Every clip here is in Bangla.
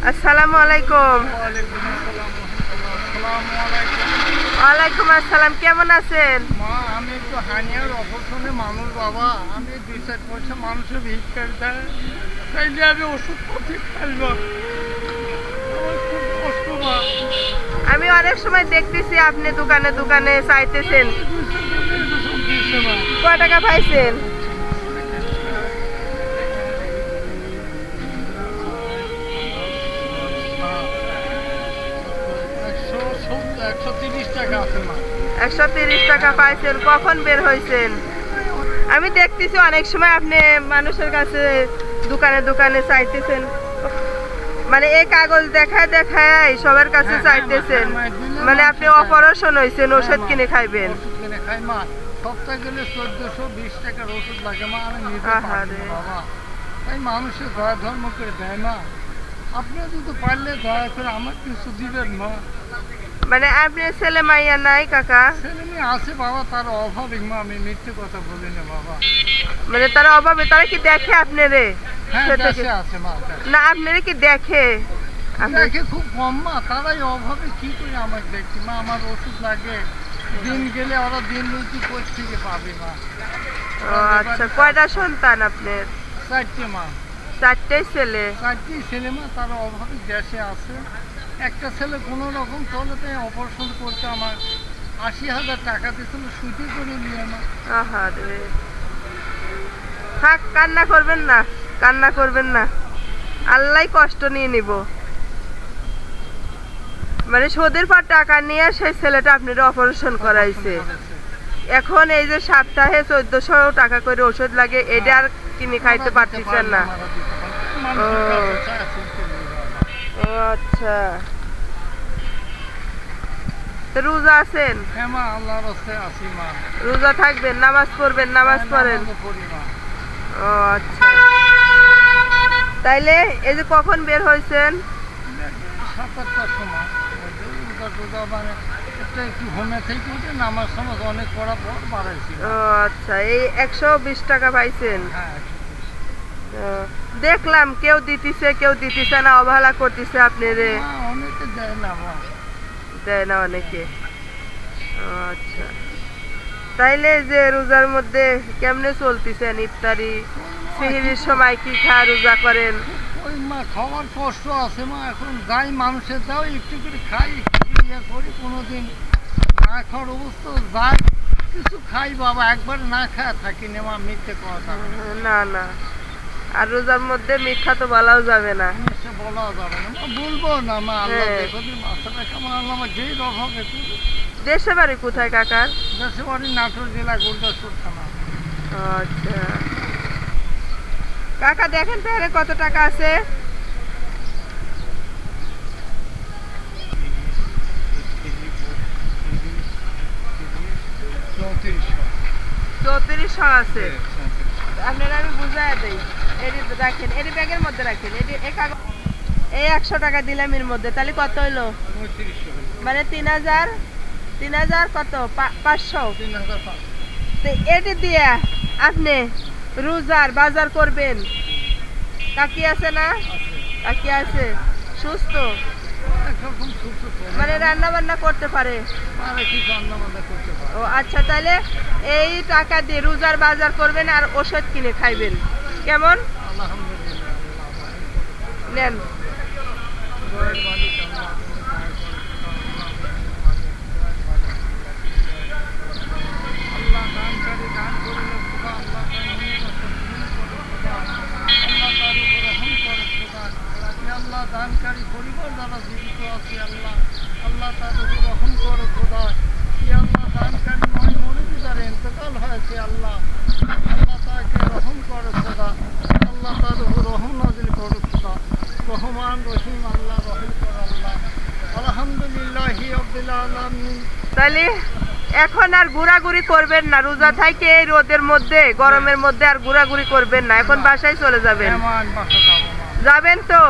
আসসালামু আলাইকুম। ওয়ালাইকুম আসসালাম, কেমন আছেন? মা আমি একটু হানিয়ার অপারেশনে মানুষ বাবা, আমি 2-4 পয়সা মানুষের ভিক্ষার দেয়, তাইলে আমি ওষুধপত্র খাইব। আমার খুব কষ্ট মা। আমি অনেক সময় দেখতেছি আপনি দোকানে দোকানে চাইতেছেন। কয় টাকা পাইছেন? টাকা আছে মা। 130 টাকা পাইছেন। কখন বের হয়েছেন? আমি দেখতেছি অনেক সময় আপনি মানুষের কাছে দোকানে দোকানে চাইতেছেন, মানে এই কাগজ দেখায় দেখায় সবার কাছে চাইতেছেন। মানে আপনি অপারেশন হয়েছেন, ওষুধ কিনে খাইবেন। ওষুধ কিনে খাই মা, সপ্তাহে গেলে 1420 টাকার ওষুধ লাগে মা, আমি নিতে পারি না বাবা। তাই মানুষের দয়া ধর্ম করে দেয় মা। আপনি যদি পারলে দয়া করে আমার কিছু দিবেন মা। মানে আপনার ছেলে মাইয়া নাই কাকা? ছেলে মেয়ে আছে বাবা, তার অভাবে মা, আমি মিথ্যে কথা বলি না বাবা। মানে তার অভাবে, তারা কি দেখে আপনারে? হ্যাঁ দেশে আছে মা। না আপনারে কি দেখে? দেখে খুব কম মা, তারাই অভাবে কি করে আমার দেখছি মা। আমার ওষুধ লাগে, দিন গেলে ওরা দিন রুটি কোথ থেকে পাবে মা। ও আচ্ছা, কয়টা সন্তান আপনার? 4টে মা। 4টেই ছেলে? 4টেই ছেলে মা, তারা অভাবে দেশে আছে। একটা ছেলে কোনো রকম চলেতে অপারেশন করতে আমার 80,000 টাকা দিয়েছিল, সুতি করে নিয়ে মা। আহারে, থাক, কান্না করবেন না, কান্না করবেন না, আল্লাহ কষ্ট নিয়ে নিব। মানে সুদের পর টাকা নিয়ে সেই ছেলেটা আপনার অপারেশন করাইছে। এখন এই যে সপ্তাহে 1400 টাকা করে ওষুধ লাগে, এটা আর কিনে খাইতে পারতেছেন না? ও আচ্ছা, রোজা আছেন? হ্যাঁ মা, আল্লাহর রাস্তায় আছি মা। রোজা থাকবেন, নামাজ পড়বেন? নামাজ পড়েন? ও আচ্ছা, তাইলে এই যে কখন বের হয়েছেন? 7-8টার সময়। মানে একটু হোমে থেকে উঠে নামাজ সমাজ অনেক পড়ার পর বাড়াইছি। ও আচ্ছা, এই 120 টাকা পাইছেন? হ্যাঁ, দেখলাম কেউ দিতেছে কেউ দিতেছে না, অবহেলা করতেছে আপনারে। অনেকে দেয় না মা। দেয় না অনেকে? ও আচ্ছা, তাইলে যে রোজার মধ্যে কেমনে চলতেছেন? ইফতারি সিহরির সময় কি খায়, রোজা করেন? ওই মা খাওয়ার কষ্ট আছে মা, এখন যাই মানুষের দাও একটু করে খাই, একটু ইয়ে করি। কোনোদিন না খাওয়ার অবস্থা যাই কিছু খাই বাবা, একবার না খায় থাকি না মা, মিথ্যে কথা না না, আর রোজার মধ্যে মিথ্যা তো বলাও যাবে না। মিথ্যে বলা যাবে না মা, বলবো না মা। আল্লাহ দেখো মাথাটা কেমন, আল্লাহ আমার যেই রভাবে। দেশে বাড়ি কোথায় কাকার? দেশে বাড়ি নাটোর জেলা, গুরদাসপুর থানা। আচ্ছা কাকা, দেখেন তাহলে কত টাকা আছে। 3400 আছে। আপনারা আমি বুঝাই দেই, এটি রাখেন, এটি ব্যাগের মধ্যে রাখেন। এটি এই 100 টাকা দিলাম এর মধ্যে, তাহলে কত হইলো? মানে 3000 কত, 500। তো এটি দিয়ে আপনি রোজার বাজার করবেন। কাকি আছে না? কাকি আছে, সুস্থ, মানে রান্না বান্না করতে পারে? ও আচ্ছা, তাহলে এই টাকা দিয়ে রোজার বাজার করবেন আর ওষুধ কিনে খাইবেন, কেমন? নেন। আল্লাহ দানকারী পরিবার যারা জীবিত আছে আল্লাহ, আল্লাহ তাদের রহম করে খোদা। আল্লাহ দানকারী নয়, মরিবি যারা ইন্তেকাল হয়েছে আল্লাহ, আল্লাহ তাকে রহম করে খোদা। আল্লাহ তাদের রহম নাজিল করে খোদা। রহমান রহিম আল্লাহ, রহিম কর আল্লাহ। আলহামদুলিল্লাহি রাব্বিল আলামিন। তাহলে এখন আর ঘোরাঘুরি করবেন না, রোজা থেকে এই রোদের মধ্যে গরমের মধ্যে আর ঘোরাঘুরি করবেন না, এখন বাসায় চলে যাবেন। যাবেন তো?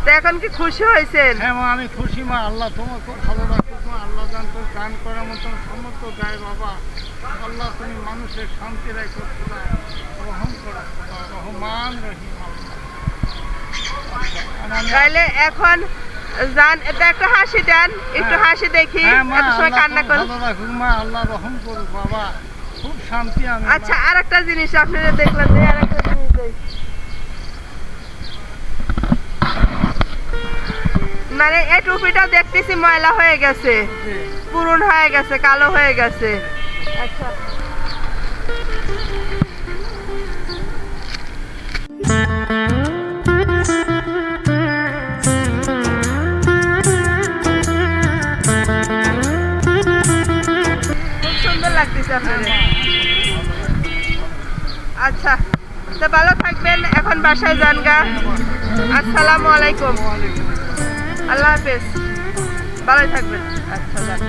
তো এখন কি খুশি হয়েছেন? হ্যাঁ মা, আমি খুশি মা। আল্লাহ তোমার খুব ভালো রাখুক মা। আল্লাহ জান তোর গান করার মতন সমস্ত গায়ে বাবা। আল্লাহ তুমি মানুষের শান্তি রাখো খোদা, রহম করো খোদা, রহমান রহিম আল্লাহ। তাইলে এখন যান, এটা একটা হাসি দেন, একটু হাসি দেখি। হ্যাঁ মা, এত সময় আল্লাহ কান্না খুব কর। ভালো রাখুক মা, আল্লাহ রহম করুক বাবা, খুব শান্তি আমি। আচ্ছা, আর একটা জিনিস আপনারা দেখলাম, আর একটা জিনিস দেই। মানে এই টুপিটা দেখতেছি ময়লা হয়ে গেছে, পুরন হয়ে গেছে, কালো হয়ে গেছে। আচ্ছা, খুব সুন্দর লাগতেছে আপনাদের। আচ্ছা, তো ভালো থাকবেন, এখন বাসায় যান গা। আসসালামু আলাইকুম, আল্লাহ হাফেজ, ভালোই থাকবেন। আচ্ছা, যান।